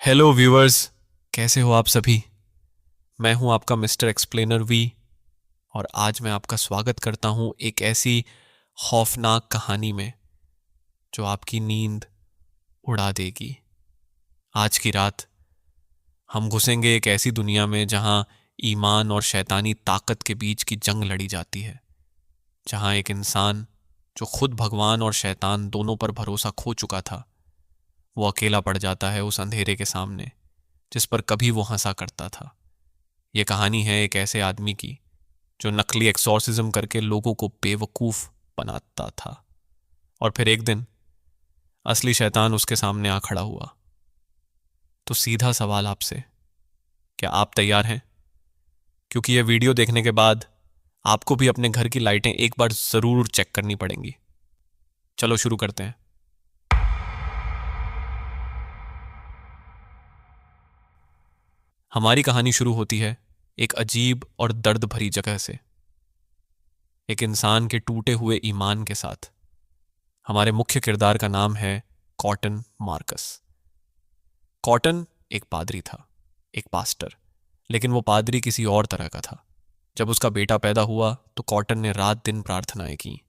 Hello viewers, कैसे हो आप सभी। मैं हूं आपका मिस्टर एक्सप्लेनर वी, और आज मैं आपका स्वागत करता हूं एक ऐसी खौफनाक कहानी में जो आपकी नींद उड़ा देगी। आज की रात हम घुसेंगे एक ऐसी दुनिया में जहां ईमान और शैतानी ताकत के बीच की जंग लड़ी जाती है, जहां एक इंसान जो खुद भगवान और शैतान दोनों पर भरोसा खो चुका था, वो अकेला पड़ जाता है उस अंधेरे के सामने जिस पर कभी वो हंसा करता था। ये कहानी है एक ऐसे आदमी की जो नकली एक्सॉर्सिज्म करके लोगों को बेवकूफ बनाता था, और फिर एक दिन असली शैतान उसके सामने आ खड़ा हुआ। तो सीधा सवाल आपसे, क्या आप तैयार हैं? क्योंकि ये वीडियो देखने के बाद आपको भी अपने घर की लाइटें एक बार जरूर चेक करनी पड़ेंगी। चलो शुरू करते हैं। हमारी कहानी शुरू होती है एक अजीब और दर्द भरी जगह से, एक इंसान के टूटे हुए ईमान के साथ। हमारे मुख्य किरदार का नाम है कॉटन मार्कस। कॉटन एक पादरी था, एक पास्टर, लेकिन वो पादरी किसी और तरह का था। जब उसका बेटा पैदा हुआ तो कॉटन ने रात दिन प्रार्थनाएं की,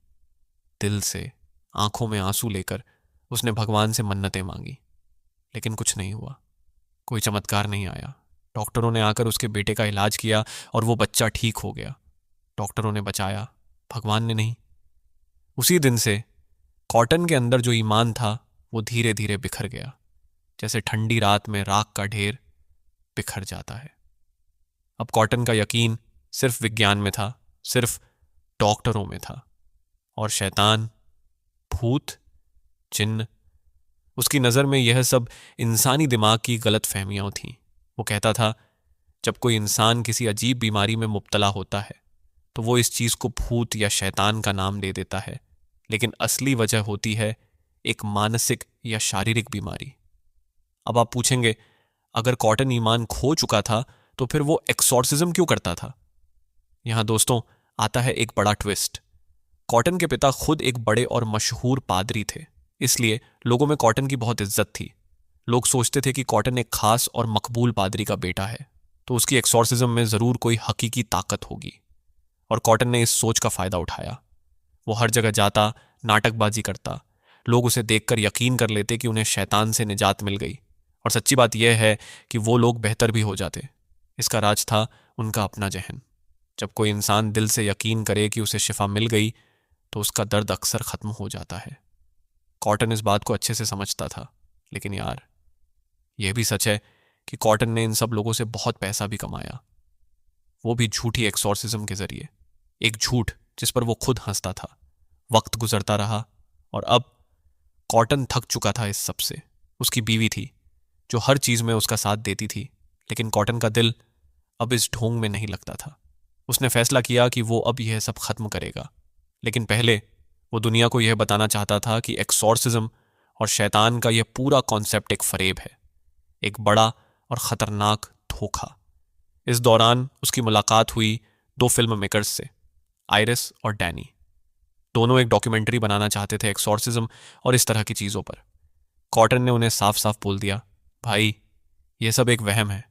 दिल से, आंखों में आंसू लेकर उसने भगवान से मन्नतें मांगी, लेकिन कुछ नहीं हुआ। कोई चमत्कार नहीं आया। डॉक्टरों ने आकर उसके बेटे का इलाज किया और वो बच्चा ठीक हो गया। डॉक्टरों ने बचाया, भगवान ने नहीं। उसी दिन से कॉटन के अंदर जो ईमान था वो धीरे धीरे बिखर गया, जैसे ठंडी रात में राख का ढेर बिखर जाता है। अब कॉटन का यकीन सिर्फ विज्ञान में था, सिर्फ डॉक्टरों में था, और शैतान, भूत, जिन्न, उसकी नज़र में यह सब इंसानी दिमाग की गलत फहमियाँ थीं। वो कहता था, जब कोई इंसान किसी अजीब बीमारी में मुब्तला होता है तो वो इस चीज़ को भूत या शैतान का नाम दे देता है, लेकिन असली वजह होती है एक मानसिक या शारीरिक बीमारी। अब आप पूछेंगे, अगर कॉटन ईमान खो चुका था तो फिर वो एक्सॉर्सिज्म क्यों करता था? यहां दोस्तों आता है एक बड़ा ट्विस्ट। कॉटन के पिता खुद एक बड़े और मशहूर पादरी थे, इसलिए लोगों में कॉटन की बहुत इज्जत थी। लोग सोचते थे कि कॉटन एक खास और मकबूल पादरी का बेटा है, तो उसकी एक्सॉर्सिज्म में जरूर कोई हकीकी ताकत होगी। और कॉटन ने इस सोच का फायदा उठाया। वो हर जगह जाता, नाटकबाजी करता। लोग उसे देखकर यकीन कर लेते कि उन्हें शैतान से निजात मिल गई, और सच्ची बात यह है कि वो लोग बेहतर भी हो जाते। इसका राज था उनका अपना जहन। जब कोई इंसान दिल से यकीन करे कि उसे शिफा मिल गई तो उसका दर्द अक्सर खत्म हो जाता है। कॉटन इस बात को अच्छे से समझता था, लेकिन यार, यह भी सच है कि कॉटन ने इन सब लोगों से बहुत पैसा भी कमाया, वो भी झूठी एक्सॉर्सिज्म के जरिए। एक झूठ जिस पर वो खुद हंसता था। वक्त गुजरता रहा और अब कॉटन थक चुका था इस सब से। उसकी बीवी थी जो हर चीज में उसका साथ देती थी, लेकिन कॉटन का दिल अब इस ढोंग में नहीं लगता था। उसने फैसला किया कि वो अब यह सब खत्म करेगा, लेकिन पहले वो दुनिया को यह बताना चाहता था कि एक्सॉर्सिज्म और शैतान का यह पूरा कॉन्सेप्ट एक फरेब है, एक बड़ा और खतरनाक धोखा। इस दौरान उसकी मुलाकात हुई दो फिल्म मेकर्स से, आयरिस और डैनी। दोनों एक डॉक्यूमेंट्री बनाना चाहते थे एक्सॉर्सिज्म और इस तरह की चीज़ों पर। कॉटन ने उन्हें साफ साफ बोल दिया, भाई, ये सब एक वहम है।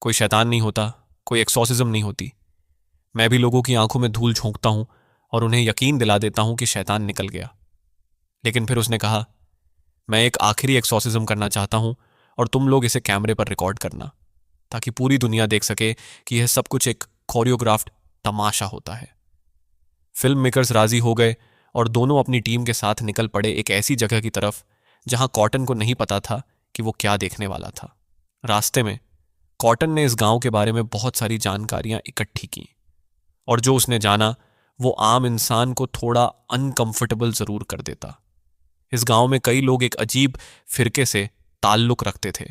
कोई शैतान नहीं होता, कोई एक्सॉर्सिज्म नहीं होती। मैं भी लोगों की आंखों में धूल झोंकता हूं और उन्हें यकीन दिला देता हूं कि शैतान निकल गया। लेकिन फिर उसने कहा, मैं एक आखिरी एक्सॉर्सिज्म करना चाहता हूं और तुम लोग इसे कैमरे पर रिकॉर्ड करना, ताकि पूरी दुनिया देख सके कि यह सब कुछ एक कोरियोग्राफ्ड तमाशा होता है। फिल्म मेकर्स राजी हो गए और दोनों अपनी टीम के साथ निकल पड़े एक ऐसी जगह की तरफ जहां कॉटन को नहीं पता था कि वो क्या देखने वाला था। रास्ते में कॉटन ने इस गांव के बारे में बहुत सारी जानकारियां इकट्ठी की, और जो उसने जाना वो आम इंसान को थोड़ा अनकंफर्टेबल जरूर कर देता। इस गांव में कई लोग एक अजीब फिरके से ताल्लुक रखते थे,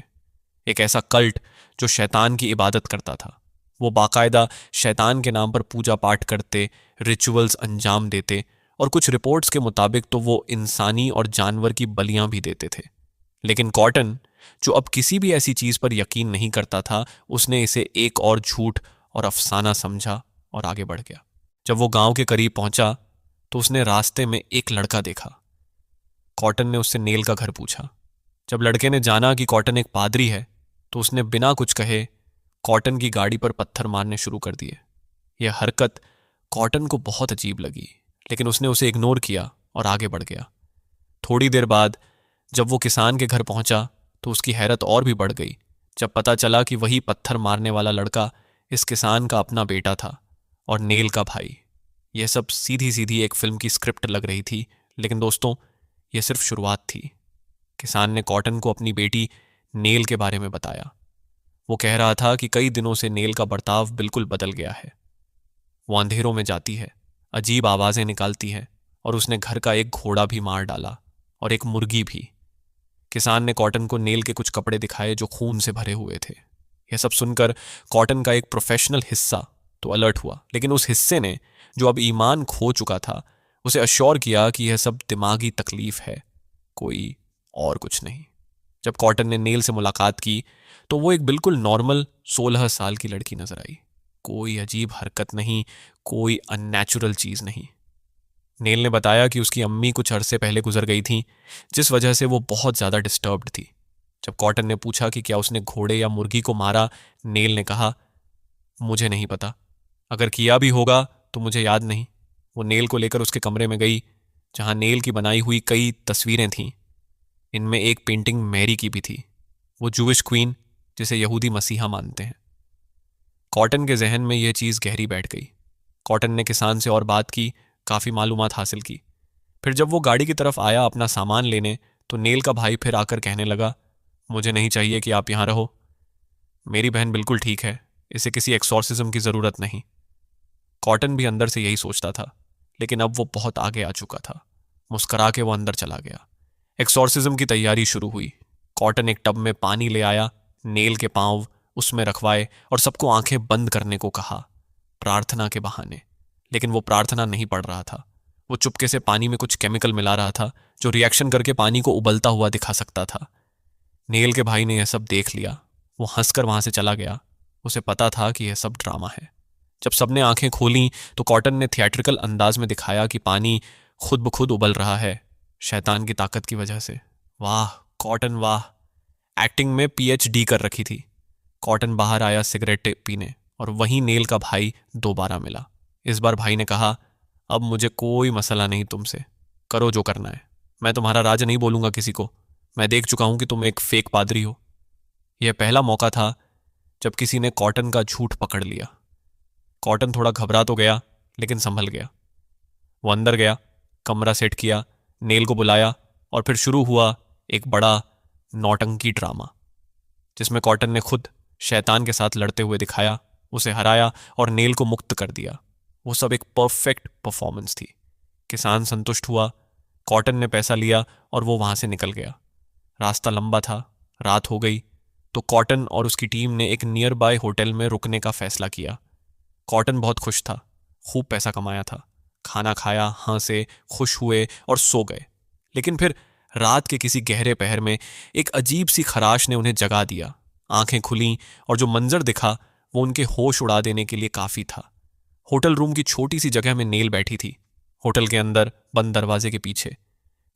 एक ऐसा कल्ट जो शैतान की इबादत करता था। वो बाकायदा शैतान के नाम पर पूजा पाठ करते, रिचुअल्स अंजाम देते, और कुछ रिपोर्ट्स के मुताबिक तो वो इंसानी और जानवर की बलियां भी देते थे। लेकिन कॉटन, जो अब किसी भी ऐसी चीज पर यकीन नहीं करता था, उसने इसे एक और झूठ और अफसाना समझा और आगे बढ़ गया। जब वो गांव के करीब पहुंचा तो उसने रास्ते में एक लड़का देखा। कॉटन ने उससे नेल का घर पूछा। जब लड़के ने जाना कि कॉटन एक पादरी है तो उसने बिना कुछ कहे कॉटन की गाड़ी पर पत्थर मारने शुरू कर दिए। यह हरकत कॉटन को बहुत अजीब लगी, लेकिन उसने उसे इग्नोर किया और आगे बढ़ गया। थोड़ी देर बाद जब वो किसान के घर पहुंचा तो उसकी हैरत और भी बढ़ गई जब पता चला कि वही पत्थर मारने वाला लड़का इस किसान का अपना बेटा था और नेल का भाई। यह सब सीधी सीधी एक फिल्म की स्क्रिप्ट लग रही थी, लेकिन दोस्तों यह सिर्फ शुरुआत थी। किसान ने कॉटन को अपनी बेटी नेल के बारे में बताया। वो कह रहा था कि कई दिनों से नेल का बर्ताव बिल्कुल बदल गया है। वो अंधेरों में जाती है, अजीब आवाजें निकालती है और उसने घर का एक घोड़ा भी मार डाला और एक मुर्गी भी। किसान ने कॉटन को नेल के कुछ कपड़े दिखाए जो खून से भरे हुए थे। यह सब सुनकर कॉटन का एक प्रोफेशनल हिस्सा तो अलर्ट हुआ, लेकिन उस हिस्से ने जो अब ईमान खो चुका था उसे अश्योर किया कि यह सब दिमागी तकलीफ है, कोई और कुछ नहीं। जब कॉटन ने नेल से मुलाकात की तो वो एक बिल्कुल नॉर्मल 16 साल की लड़की नजर आई। कोई अजीब हरकत नहीं, कोई अननेचुरल चीज नहीं। नेल ने बताया कि उसकी अम्मी कुछ अरसे पहले गुजर गई थी, जिस वजह से वो बहुत ज़्यादा डिस्टर्ब्ड थी। जब कॉटन ने पूछा कि क्या उसने घोड़े या मुर्गी को मारा, नेल ने कहा, मुझे नहीं पता, अगर किया भी होगा तो मुझे याद नहीं। वो नेल को लेकर उसके कमरे में गई जहां नेल की बनाई हुई कई तस्वीरें थीं। इनमें एक पेंटिंग मैरी की भी थी, वो जूविश क्वीन जिसे यहूदी मसीहा मानते हैं। कॉटन के जहन में यह चीज़ गहरी बैठ गई। कॉटन ने किसान से और बात की, काफ़ी मालूमात हासिल की। फिर जब वो गाड़ी की तरफ आया अपना सामान लेने तो नेल का भाई फिर आकर कहने लगा, मुझे नहीं चाहिए कि आप यहाँ रहो। मेरी बहन बिल्कुल ठीक है, इसे किसी एक्सॉर्सिज्म की ज़रूरत नहीं। कॉटन भी अंदर से यही सोचता था, लेकिन अब वो बहुत आगे आ चुका था। मुस्करा के वो अंदर चला गया। एक्सॉर्सिज्म की तैयारी शुरू हुई। कॉटन एक टब में पानी ले आया, नेल के पांव उसमें रखवाए और सबको आंखें बंद करने को कहा, प्रार्थना के बहाने। लेकिन वो प्रार्थना नहीं पढ़ रहा था। वो चुपके से पानी में कुछ केमिकल मिला रहा था जो रिएक्शन करके पानी को उबलता हुआ दिखा सकता था। नेल के भाई ने यह सब देख लिया। वो हंसकर वहां से चला गया। उसे पता था कि यह सब ड्रामा है। जब सबने आंखें खोली तो कॉटन ने थिएट्रिकल अंदाज में दिखाया कि पानी खुद ब खुद उबल रहा है, शैतान की ताकत की वजह से। वाह कॉटन वाह, एक्टिंग में पीएचडी कर रखी थी। कॉटन बाहर आया सिगरेट पीने और वहीं नेल का भाई दोबारा मिला। इस बार भाई ने कहा, अब मुझे कोई मसला नहीं तुमसे, करो जो करना है। मैं तुम्हारा राज नहीं बोलूंगा किसी को। मैं देख चुका हूं कि तुम एक फेक पादरी हो। यह पहला मौका था जब किसी ने कॉटन का झूठ पकड़ लिया। कॉटन थोड़ा घबरा तो गया, लेकिन संभल गया। वो अंदर गया, कमरा सेट किया, नेल को बुलाया और फिर शुरू हुआ एक बड़ा नौटंकी ड्रामा, जिसमें कॉटन ने खुद शैतान के साथ लड़ते हुए दिखाया, उसे हराया और नेल को मुक्त कर दिया। वो सब एक परफेक्ट परफॉर्मेंस थी। किसान संतुष्ट हुआ, कॉटन ने पैसा लिया और वो वहां से निकल गया। रास्ता लंबा था, रात हो गई तो कॉटन और उसकी टीम ने एक नियर बाय होटल में रुकने का फैसला किया। कॉटन बहुत खुश था, खूब पैसा कमाया था, खाना खाया, हंसे, खुश हुए और सो गए। लेकिन फिर रात के किसी गहरे पहर में एक अजीब सी खराश ने उन्हें जगा दिया। आंखें खुलीं और जो मंजर दिखा वो उनके होश उड़ा देने के लिए काफी था। होटल रूम की छोटी सी जगह में नेल बैठी थी, होटल के अंदर बंद दरवाजे के पीछे,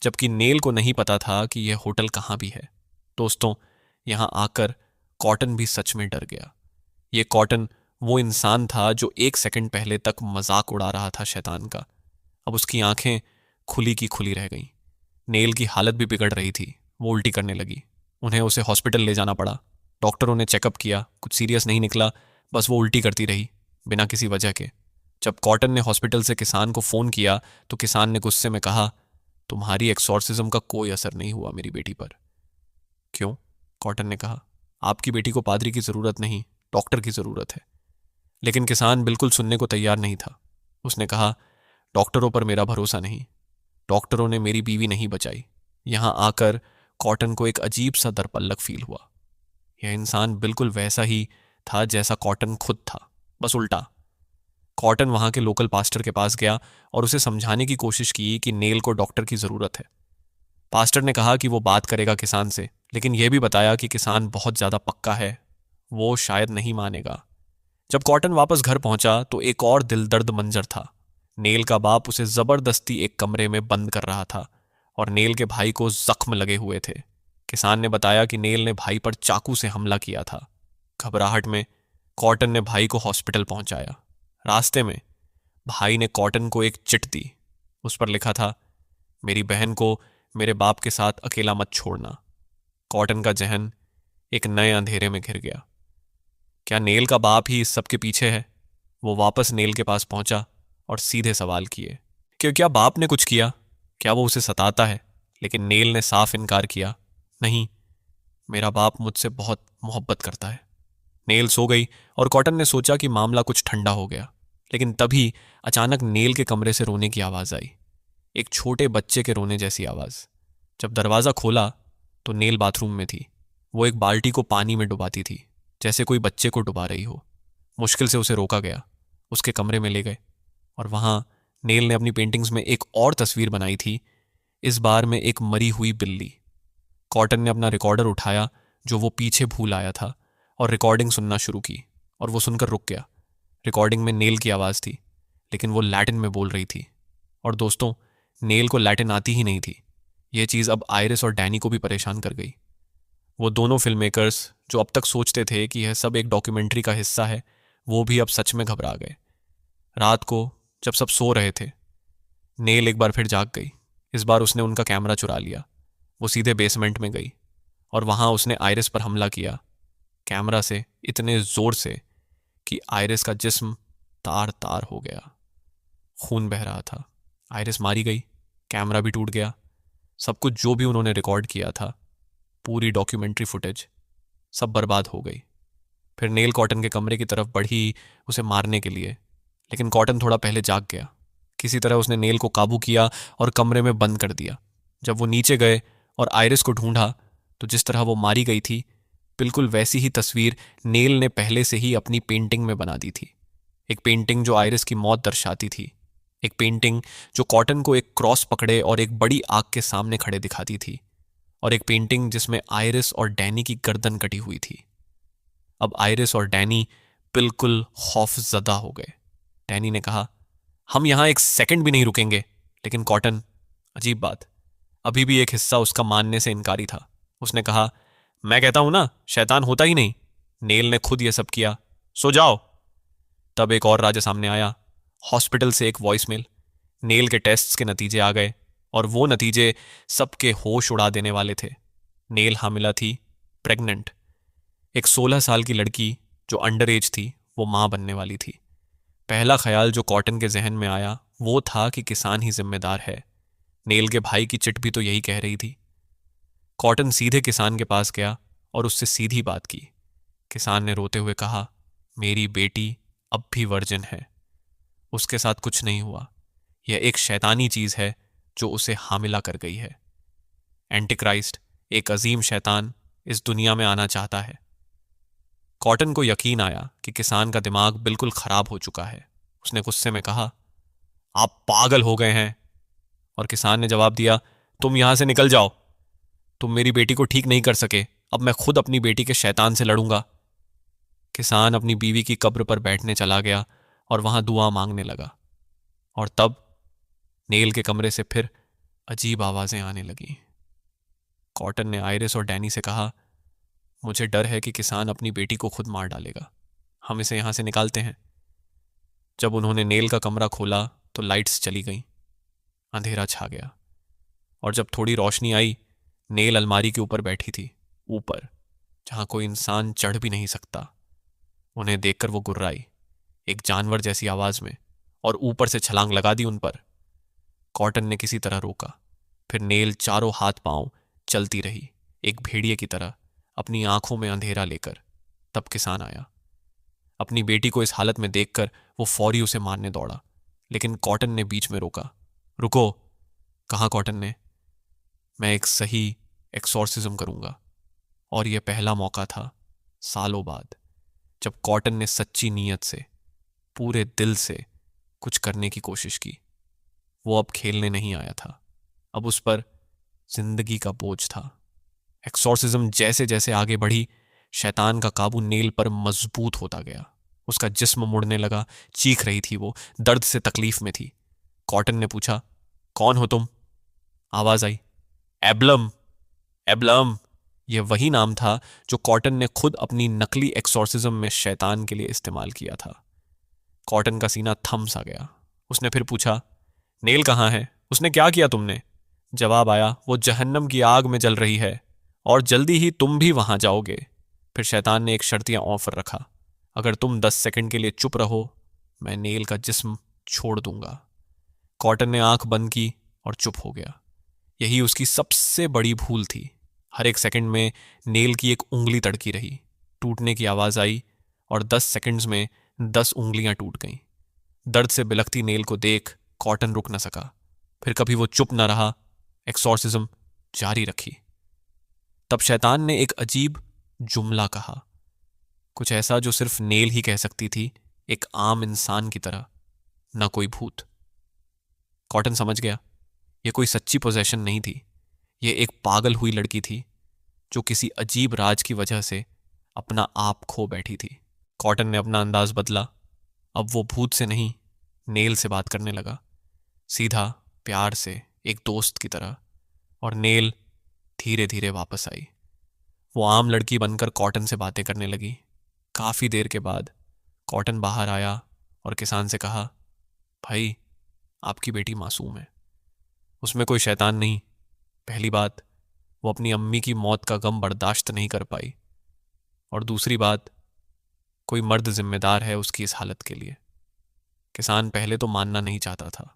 जबकि नेल को नहीं पता था कि यह होटल कहाँ भी है। दोस्तों, यहां आकर कॉटन भी सच में डर गया। यह कॉटन वो इंसान था जो 1 सेकंड पहले तक मजाक उड़ा रहा था शैतान का। अब उसकी आंखें खुली की खुली रह गईं। नेल की हालत भी बिगड़ रही थी, वो उल्टी करने लगी। उन्हें उसे हॉस्पिटल ले जाना पड़ा। डॉक्टरों ने चेकअप किया, कुछ सीरियस नहीं निकला, बस वो उल्टी करती रही बिना किसी वजह के। जब कॉटन ने हॉस्पिटल से किसान को फोन किया तो किसान ने गुस्से में कहा, तुम्हारी एक्सॉर्सिज्म का कोई असर नहीं हुआ मेरी बेटी पर। क्यों? कॉटन ने कहा, आपकी बेटी को पादरी की जरूरत नहीं, डॉक्टर की जरूरत है। लेकिन किसान बिल्कुल सुनने को तैयार नहीं था। उसने कहा, डॉक्टरों पर मेरा भरोसा नहीं, डॉक्टरों ने मेरी बीवी नहीं बचाई। यहां आकर कॉटन को एक अजीब सा दर्पल्लक फील हुआ। यह इंसान बिल्कुल वैसा ही था जैसा कॉटन खुद था, बस उल्टा। कॉटन वहां के लोकल पास्टर के पास गया और उसे समझाने की कोशिश की कि नेल को डॉक्टर की जरूरत है। पास्टर ने कहा कि वो बात करेगा किसान से, लेकिन यह भी बताया कि किसान बहुत ज्यादा पक्का है, वो शायद नहीं मानेगा। जब कॉटन वापस घर पहुंचा तो एक और दिलदर्द मंजर था। नेल का बाप उसे जबरदस्ती एक कमरे में बंद कर रहा था और नेल के भाई को जख्म लगे हुए थे। किसान ने बताया कि नेल ने भाई पर चाकू से हमला किया था। घबराहट में कॉटन ने भाई को हॉस्पिटल पहुंचाया। रास्ते में भाई ने कॉटन को एक चिट दी। उस पर लिखा था, मेरी बहन को मेरे बाप के साथ अकेला मत छोड़ना। कॉटन का जहन एक नए अंधेरे में घिर गया। क्या नेल का बाप ही इस सब के पीछे है? वो वापस नेल के पास पहुंचा और सीधे सवाल किए कि क्या बाप ने कुछ किया? क्या वो उसे सताता है? लेकिन नेल ने साफ इनकार किया, नहीं, मेरा बाप मुझसे बहुत मोहब्बत करता है। नेल सो गई और कॉटन ने सोचा कि मामला कुछ ठंडा हो गया। लेकिन तभी अचानक नेल के कमरे से रोने की आवाज़ आई, एक छोटे बच्चे के रोने जैसी आवाज़। जब दरवाज़ा खोला तो नेल बाथरूम में थी। वो एक बाल्टी को पानी में डुबाती थी, जैसे कोई बच्चे को डुबा रही हो। मुश्किल से उसे रोका गया, उसके कमरे में ले गए और वहाँ नेल ने अपनी पेंटिंग्स में एक और तस्वीर बनाई थी, इस बार में एक मरी हुई बिल्ली। कॉटन ने अपना रिकॉर्डर उठाया जो वो पीछे भूल आया था और रिकॉर्डिंग सुनना शुरू की, और वो सुनकर रुक गया। रिकॉर्डिंग में नेल की आवाज़ थी, लेकिन वो लैटिन में बोल रही थी। और दोस्तों, नेल को लैटिन आती ही नहीं थी। यह चीज़ अब आयरिस और डैनी को भी परेशान कर गई। वो दोनों फिल्म मेकर्स जो अब तक सोचते थे कि यह सब एक डॉक्यूमेंट्री का हिस्सा है, वो भी अब सच में घबरा गए। रात को जब सब सो रहे थे, नेल एक बार फिर जाग गई। इस बार उसने उनका कैमरा चुरा लिया। वो सीधे बेसमेंट में गई और वहाँ उसने आयरिस पर हमला किया, कैमरा से इतने ज़ोर से कि आयरिस का जिस्म तार तार हो गया। खून बह रहा था। आयरिस मारी गई, कैमरा भी टूट गया। सब कुछ जो भी उन्होंने रिकॉर्ड किया था, पूरी डॉक्यूमेंट्री फुटेज, सब बर्बाद हो गई। फिर नेल कॉटन के कमरे की तरफ बढ़ी उसे मारने के लिए, लेकिन कॉटन थोड़ा पहले जाग गया। किसी तरह उसने नेल को काबू किया और कमरे में बंद कर दिया। जब वो नीचे गए और आयरिस को ढूंढा तो जिस तरह वो मारी गई थी, बिल्कुल वैसी ही तस्वीर नेल ने पहले से ही अपनी पेंटिंग में बना दी थी। एक पेंटिंग जो आयरिस की मौत दर्शाती थी, एक पेंटिंग जो कॉटन को एक क्रॉस पकड़े और एक बड़ी आग के सामने खड़े दिखाती थी, और एक पेंटिंग जिसमें आयरिस और डैनी की गर्दन कटी हुई थी। अब आयरिस और डैनी बिल्कुल खौफजदा हो गए। डैनी ने कहा, हम यहां एक सेकंड भी नहीं रुकेंगे। लेकिन कॉटन, अजीब बात, अभी भी एक हिस्सा उसका मानने से इनकारी था। उसने कहा, मैं कहता हूं ना, शैतान होता ही नहीं। नेल ने खुद यह सब किया, सो जाओ। तब एक और राजा सामने आया, हॉस्पिटल से एक वॉइसमेल। नेल के टेस्ट्स के नतीजे आ गए और वो नतीजे सबके होश उड़ा देने वाले थे। नेल हामिला थी, प्रेग्नेंट। एक 16 साल की लड़की जो अंडर एज थी, वो मां बनने वाली थी। पहला ख्याल जो कॉटन के जहन में आया वो था कि किसान ही जिम्मेदार है। नेल के भाई की चिट भी तो यही कह रही थी। कॉटन सीधे किसान के पास गया और उससे सीधी बात की। किसान ने रोते हुए कहा, मेरी बेटी अब भी वर्जिन है, उसके साथ कुछ नहीं हुआ। यह एक शैतानी चीज है जो उसे हामिला कर गई है। एंटीक्राइस्ट, एक अजीम शैतान, इस दुनिया में आना चाहता है। कॉटन को यकीन आया कि किसान का दिमाग बिल्कुल खराब हो चुका है। उसने गुस्से में कहा, आप पागल हो गए हैं। और किसान ने जवाब दिया, तुम यहां से निकल जाओ। तुम मेरी बेटी को ठीक नहीं कर सके, अब मैं खुद अपनी बेटी के शैतान से लड़ूंगा। किसान अपनी बीवी की कब्र पर बैठने चला गया और वहां दुआ मांगने लगा। और तब नेल के कमरे से फिर अजीब आवाजें आने लगीं। कॉटन ने आयरिस और डैनी से कहा, मुझे डर है कि किसान अपनी बेटी को खुद मार डालेगा, हम इसे यहां से निकालते हैं। जब उन्होंने नेल का कमरा खोला तो लाइट्स चली गईं, अंधेरा छा गया। और जब थोड़ी रोशनी आई, नेल अलमारी के ऊपर बैठी थी, ऊपर, जहां कोई इंसान चढ़ भी नहीं सकता। उन्हें देखकर वो गुर्राई, एक जानवर जैसी आवाज में, और ऊपर से छलांग लगा दी उन पर। कॉटन ने किसी तरह रोका। फिर नेल चारों हाथ पांव चलती रही, एक भेड़िए की तरह, अपनी आंखों में अंधेरा लेकर। तब किसान आया। अपनी बेटी को इस हालत में देखकर वो फौरी उसे मारने दौड़ा, लेकिन कॉटन ने बीच में रोका। रुको, कहा कॉटन ने, मैं एक सही एक्सॉर्सिज्म करूंगा। और यह पहला मौका था सालों बाद जब कॉटन ने सच्ची नीयत से, पूरे दिल से कुछ करने की कोशिश की। वो अब खेलने नहीं आया था, अब उस पर जिंदगी का बोझ था। एक्सॉर्सिज्म जैसे जैसे आगे बढ़ी, शैतान का काबू नेल पर मजबूत होता गया। उसका जिस्म मुड़ने लगा, चीख रही थी वो, दर्द से तकलीफ में थी। कॉटन ने पूछा, 'कौन हो तुम?' आवाज आई, 'एब्लम, एब्लम.' 'कौन हो तुम?' आवाज आई, 'एब्लम, एब्लम.' 'कौन हो तुम?' आवाज आई, 'एब्लम, एब्लम.' 'कौन हो तुम?' आवाज आई, 'एब्लम, एब्लम.' 'कौन हो तुम?' आवाज आई, 'एब्लम, एब्लम.' यह वही नाम था जो कॉटन ने खुद अपनी नकली एक्सॉर्सिज्म में शैतान के लिए इस्तेमाल किया था। कॉटन का सीना थम सा गया। उसने फिर पूछा, नेल कहाँ है? उसने क्या किया तुमने? जवाब आया, वो जहन्नम की आग में जल रही है और जल्दी ही तुम भी वहां जाओगे। फिर शैतान ने एक शर्तिया ऑफर रखा, अगर तुम 10 सेकंड के लिए चुप रहो मैं नेल का जिस्म छोड़ दूंगा। कॉटन ने आंख बंद की और चुप हो गया। यही उसकी सबसे बड़ी भूल थी। हर एक सेकंड में नेल की एक उंगली तड़की रही। टूटने की आवाज आई और 10 सेकंड्स में 10 उंगलियां टूट गईं। दर्द से बिलखती नेल को देख कॉटन रुक न सका। फिर कभी वो चुप न रहा, एक्सॉर्सिज्म जारी रखी। तब शैतान ने एक अजीब जुमला कहा, कुछ ऐसा जो सिर्फ नेल ही कह सकती थी, एक आम इंसान की तरह, न कोई भूत। कॉटन समझ गया, यह कोई सच्ची पोजेशन नहीं थी। यह एक पागल हुई लड़की थी जो किसी अजीब राज की वजह से अपना आप खो बैठी थी। कॉटन ने अपना अंदाज बदला। अब वो भूत से नहीं, नेल से बात करने लगा, सीधा, प्यार से, एक दोस्त की तरह। और नेल धीरे धीरे वापस आई। वो आम लड़की बनकर कॉटन से बातें करने लगी। काफी देर के बाद कॉटन बाहर आया और किसान से कहा, भाई, आपकी बेटी मासूम है, उसमें कोई शैतान नहीं। पहली बात, वो अपनी अम्मी की मौत का गम बर्दाश्त नहीं कर पाई, और दूसरी बात, कोई मर्द जिम्मेदार है उसकी इस हालत के लिए। किसान पहले तो मानना नहीं चाहता था,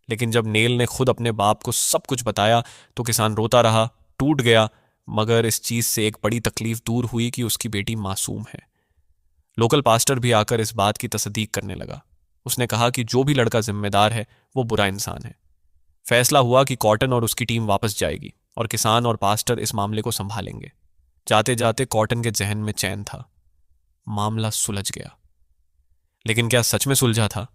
लेकिन जब नेल ने खुद अपने बाप को सब कुछ बताया तो किसान रोता रहा, टूट गया। मगर इस चीज से एक बड़ी तकलीफ दूर हुई कि उसकी बेटी मासूम है। लोकल पास्टर भी आकर इस बात की तस्दीक करने लगा। उसने कहा कि जो भी लड़का जिम्मेदार है वो बुरा इंसान है। फैसला हुआ कि कॉटन और उसकी टीम वापस जाएगी और किसान और पास्टर इस मामले को संभालेंगे। जाते जाते कॉटन के जहन में चैन था, मामला सुलझ गया। लेकिन क्या सच में सुलझा था?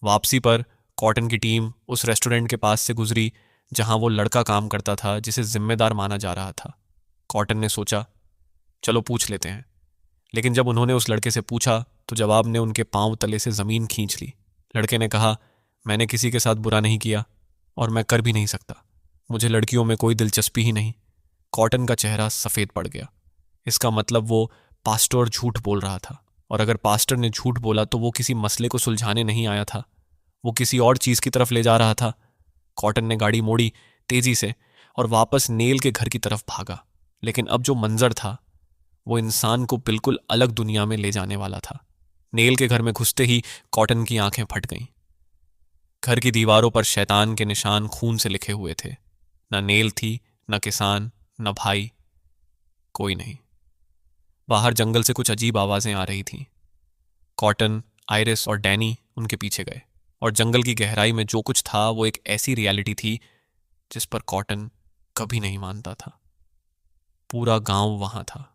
वापसी पर कॉटन की टीम उस रेस्टोरेंट के पास से गुजरी जहां वो लड़का काम करता था जिसे जिम्मेदार माना जा रहा था। कॉटन ने सोचा, चलो पूछ लेते हैं। लेकिन जब उन्होंने उस लड़के से पूछा तो जवाब ने उनके पांव तले से जमीन खींच ली। लड़के ने कहा, मैंने किसी के साथ बुरा नहीं किया और मैं कर भी नहीं सकता। मुझे लड़कियों में कोई दिलचस्पी ही नहीं। कॉटन का चेहरा सफेद पड़ गया। इसका मतलब वो पास्टर झूठ बोल रहा था, और अगर पास्टर ने झूठ बोला तो वो किसी मसले को सुलझाने नहीं आया था, वो किसी और चीज की तरफ ले जा रहा था। कॉटन ने गाड़ी मोड़ी तेजी से और वापस नेल के घर की तरफ भागा। लेकिन अब जो मंजर था वो इंसान को बिल्कुल अलग दुनिया में ले जाने वाला था। नेल के घर में घुसते ही कॉटन की आंखें फट गईं। घर की दीवारों पर शैतान के निशान खून से लिखे हुए थे। न नेल थी, न किसान, न भाई, कोई नहीं। बाहर जंगल से कुछ अजीब आवाजें आ रही थीं। कॉटन, आयरिस और डैनी उनके पीछे गए, और जंगल की गहराई में जो कुछ था वो एक ऐसी रियलिटी थी जिस पर कॉटन कभी नहीं मानता था। पूरा गांव वहां था।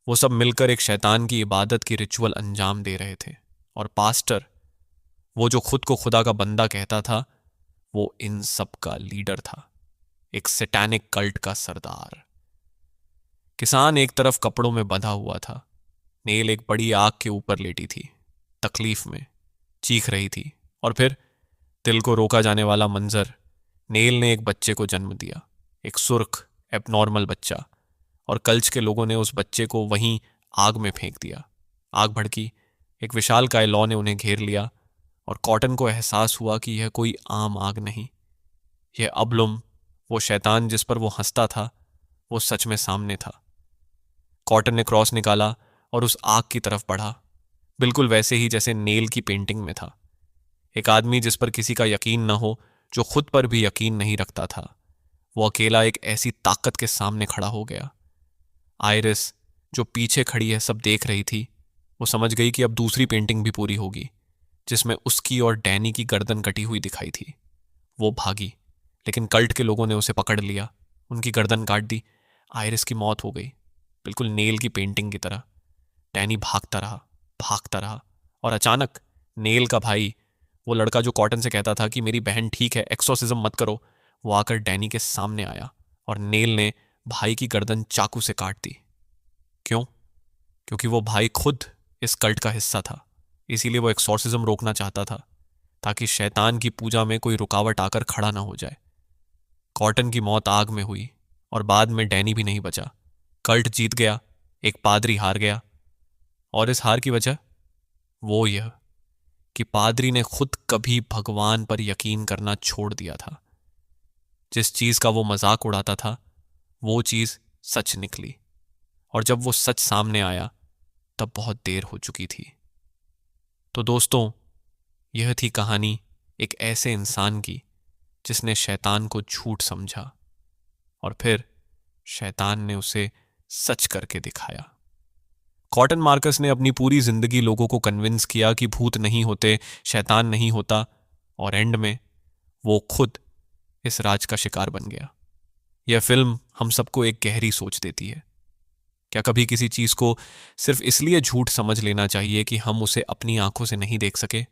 वो सब मिलकर एक शैतान की इबादत की रिचुअल अंजाम दे रहे थे, और पास्टर, वो जो खुद को खुदा का बंदा कहता था, वो इन सब का लीडर था, एक सैटानिक कल्ट का सरदार। किसान एक तरफ कपड़ों में बंधा हुआ था। नेल एक बड़ी आग के ऊपर लेटी थी, तकलीफ में चीख रही थी। और फिर दिल को रोका जाने वाला मंजर, नेल ने एक बच्चे को जन्म दिया, एक सुर्ख एबनॉर्मल बच्चा, और कल्च के लोगों ने उस बच्चे को वहीं आग में फेंक दिया। आग भड़की, एक विशालकाय लौ ने उन्हें घेर लिया, और कॉटन को एहसास हुआ कि यह कोई आम आग नहीं। यह अब्लुम, वो शैतान जिस पर वो हंसता था, वो सच में सामने था। कॉटन ने क्रॉस निकाला और उस आग की तरफ बढ़ा, बिल्कुल वैसे ही जैसे नेल की पेंटिंग में था। एक आदमी जिस पर किसी का यकीन न हो, जो खुद पर भी यकीन नहीं रखता था, वो अकेला एक ऐसी ताकत के सामने खड़ा हो गया। आयरिस, जो पीछे खड़ी है सब देख रही थी, वो समझ गई कि अब दूसरी पेंटिंग भी पूरी होगी, जिसमें उसकी और डैनी की गर्दन कटी हुई दिखाई थी। वो भागी, लेकिन कल्ट के लोगों ने उसे पकड़ लिया, उनकी गर्दन काट दी। आयरिस की मौत हो गई, बिल्कुल नेल की पेंटिंग की तरह। डैनी भागता रहा, और अचानक नेल का भाई, वो लड़का जो कॉटन से कहता था कि मेरी बहन ठीक है, एक्सोर्सिज्म मत करो, वो आकर डैनी के सामने आया, और नेल ने भाई की गर्दन चाकू से काट दी। क्यों? क्योंकि वो भाई खुद इस कल्ट का हिस्सा था। इसीलिए वो एक्सोर्सिज्म रोकना चाहता था, ताकि शैतान की पूजा में कोई रुकावट आकर खड़ा ना हो जाए। कॉटन की मौत आग में हुई, और बाद में डैनी भी नहीं बचा। कल्ट जीत गया, एक पादरी हार गया। और इस हार की वजह वो यह कि पादरी ने खुद कभी भगवान पर यकीन करना छोड़ दिया था। जिस चीज का वो मजाक उड़ाता था वो चीज सच निकली, और जब वो सच सामने आया तब बहुत देर हो चुकी थी। तो दोस्तों, यह थी कहानी एक ऐसे इंसान की जिसने शैतान को झूठ समझा और फिर शैतान ने उसे सच करके दिखाया। कॉटन मार्कस ने अपनी पूरी जिंदगी लोगों को कन्विंस किया कि भूत नहीं होते, शैतान नहीं होता, और एंड में वो खुद इस राज का शिकार बन गया। यह फिल्म हम सबको एक गहरी सोच देती है। क्या कभी किसी चीज को सिर्फ इसलिए झूठ समझ लेना चाहिए कि हम उसे अपनी आंखों से नहीं देख सके?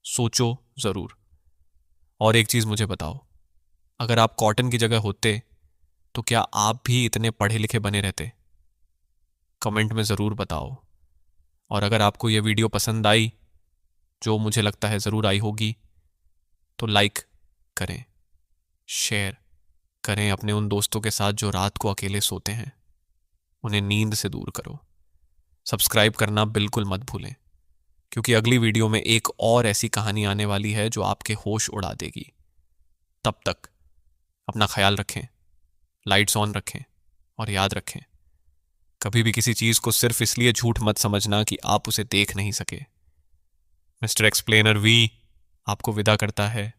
सोचो जरूर। और एक चीज मुझे बताओ, अगर आप कॉटन की जगह होते तो क्या आप भी इतने पढ़े लिखे बने रहते? कमेंट में ज़रूर बताओ। और अगर आपको यह वीडियो पसंद आई, जो मुझे लगता है ज़रूर आई होगी, तो लाइक करें, शेयर करें अपने उन दोस्तों के साथ जो रात को अकेले सोते हैं। उन्हें नींद से दूर करो। सब्सक्राइब करना बिल्कुल मत भूलें, क्योंकि अगली वीडियो में एक और ऐसी कहानी आने वाली है जो आपके होश उड़ा देगी। तब तक अपना ख्याल रखें, लाइट्स ऑन रखें, और याद रखें, कभी भी किसी चीज को सिर्फ इसलिए झूठ मत समझना कि आप उसे देख नहीं सके। मिस्टर एक्सप्लेनर वी आपको विदा करता है।